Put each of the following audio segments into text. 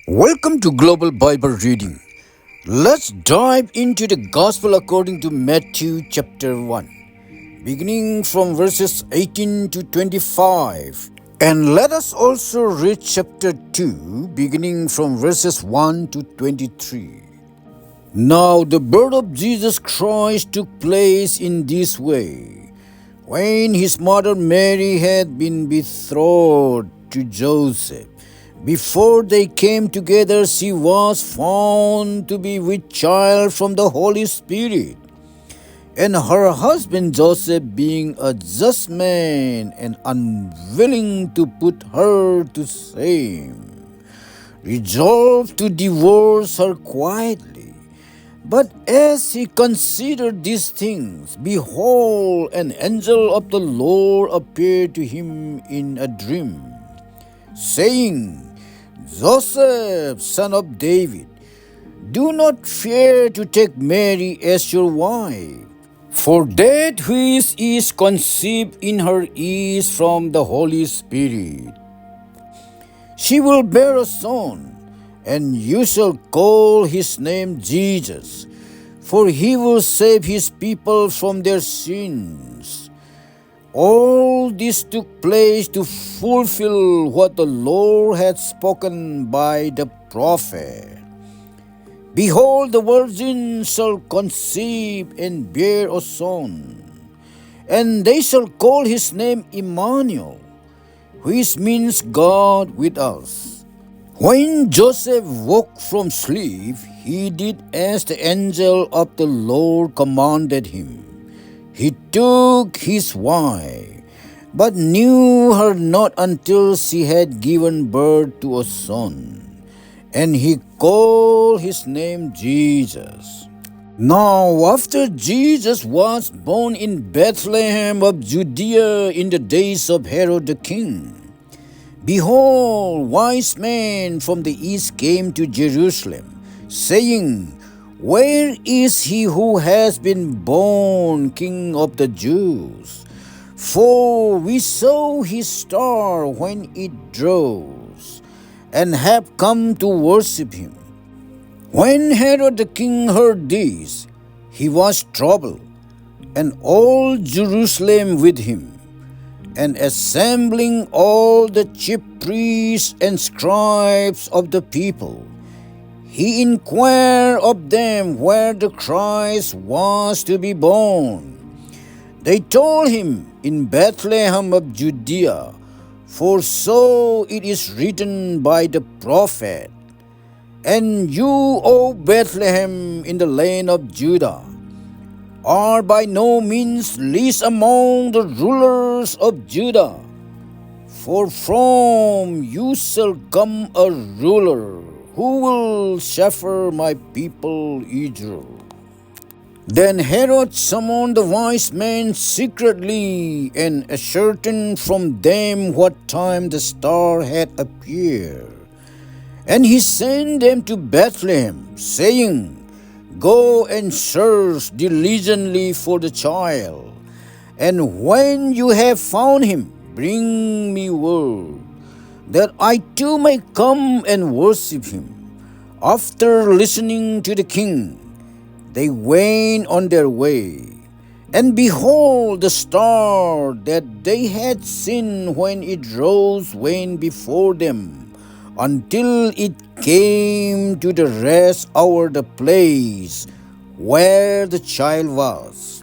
Welcome to Global Bible Reading. Let's dive into the Gospel according to Matthew chapter 1, beginning from verses 18 to 25. And let us also read chapter 2, beginning from verses 1 to 23. Now the birth of Jesus Christ took place in this way. When his mother Mary had been betrothed to Joseph, before they came together, she was found to be with child from the Holy Spirit. And her husband Joseph, being a just man and unwilling to put her to shame, resolved to divorce her quietly. But as he considered these things, behold, an angel of the Lord appeared to him in a dream, saying, Joseph, son of David, do not fear to take Mary as your wife, for that which is conceived in her is from the Holy Spirit. She will bear a son, and you shall call his name Jesus, for he will save his people from their sins. All this took place to fulfill what the Lord had spoken by the prophet. Behold, the virgin shall conceive and bear a son, and they shall call his name Emmanuel, which means God with us. When Joseph woke from sleep, he did as the angel of the Lord commanded him. He took his wife, but knew her not until she had given birth to a son, and he called his name Jesus. Now after Jesus was born in Bethlehem of Judea in the days of Herod the king, behold, wise men from the east came to Jerusalem, saying, Where is he who has been born King of the Jews? For we saw his star when it rose, and have come to worship him. When Herod the king heard this, he was troubled, and all Jerusalem with him. And assembling all the chief priests and scribes of the people, he inquired of them where the Christ was to be born. They told him, In Bethlehem of Judea, for so it is written by the prophet, And you, O Bethlehem, in the land of Judah, are by no means least among the rulers of Judah, for from you shall come a ruler who will shepherd my people Israel. Then Herod summoned the wise men secretly, and ascertained from them what time the star had appeared. And he sent them to Bethlehem, saying, Go and search diligently for the child, and when you have found him, bring me word, that I too may come and worship him. After listening to the king, they went on their way. And behold, the star that they had seen when it rose went before them, until it came to the rest over the place where the child was.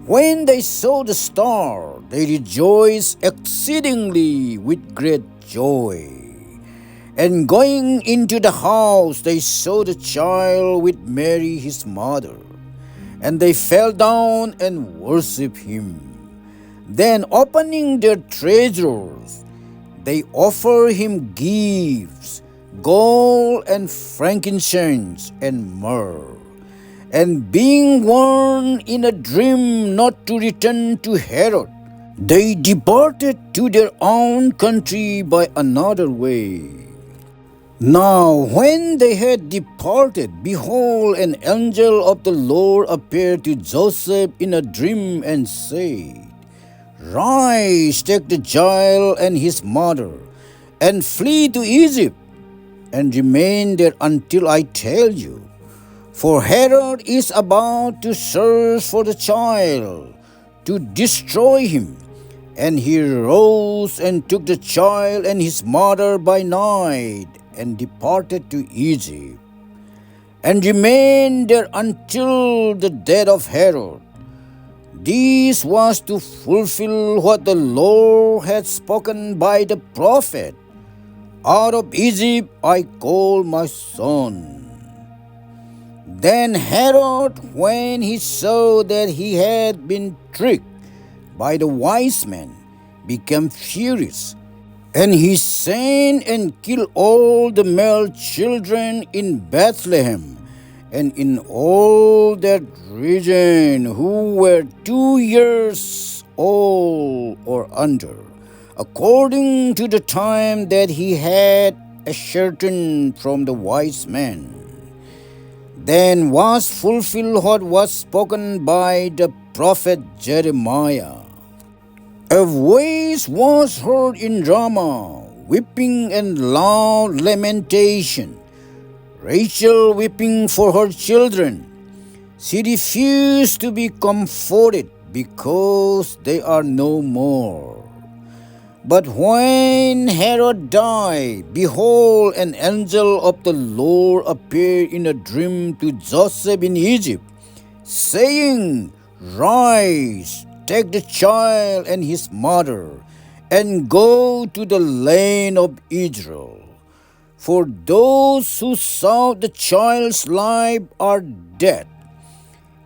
When they saw the star, they rejoiced exceedingly with great joy. And going into the house, they saw the child with Mary his mother, and they fell down and worshipped him. Then opening their treasures, they offered him gifts, gold and frankincense and myrrh. And being warned in a dream not to return to Herod, they departed to their own country by another way. Now when they had departed, behold, an angel of the Lord appeared to Joseph in a dream and said, Rise, take the child and his mother, and flee to Egypt, and remain there until I tell you. For Herod is about to search for the child, to destroy him. And he rose and took the child and his mother by night, and departed to Egypt, and remained there until the death of Herod. This was to fulfill what the Lord had spoken by the prophet. Out of Egypt I call my son. Then Herod, when he saw that he had been tricked by the wise men, became furious, and he sent and killed all the male children in Bethlehem and in all that region who were 2 years old or under, according to the time that he had ascertained from the wise men. Then was fulfilled what was spoken by the prophet Jeremiah. A voice was heard in Ramah, weeping and loud lamentation, Rachel weeping for her children. She refused to be comforted because they are no more. But when Herod died, behold, an angel of the Lord appeared in a dream to Joseph in Egypt, saying, Rise, take the child and his mother, and go to the land of Israel. For those who sought the child's life are dead.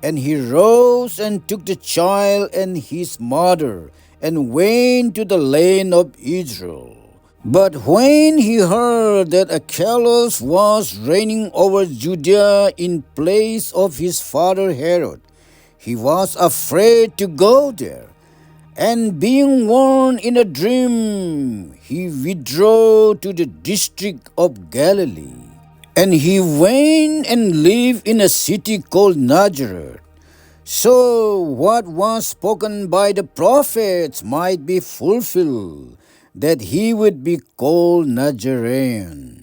And he rose and took the child and his mother, and went to the land of Israel. But when he heard that Archelaus was reigning over Judea in place of his father Herod, he was afraid to go there. And being warned in a dream, he withdrew to the district of Galilee. And he went and lived in a city called Nazareth, so what was spoken by the prophets might be fulfilled, that he would be called Nazarene.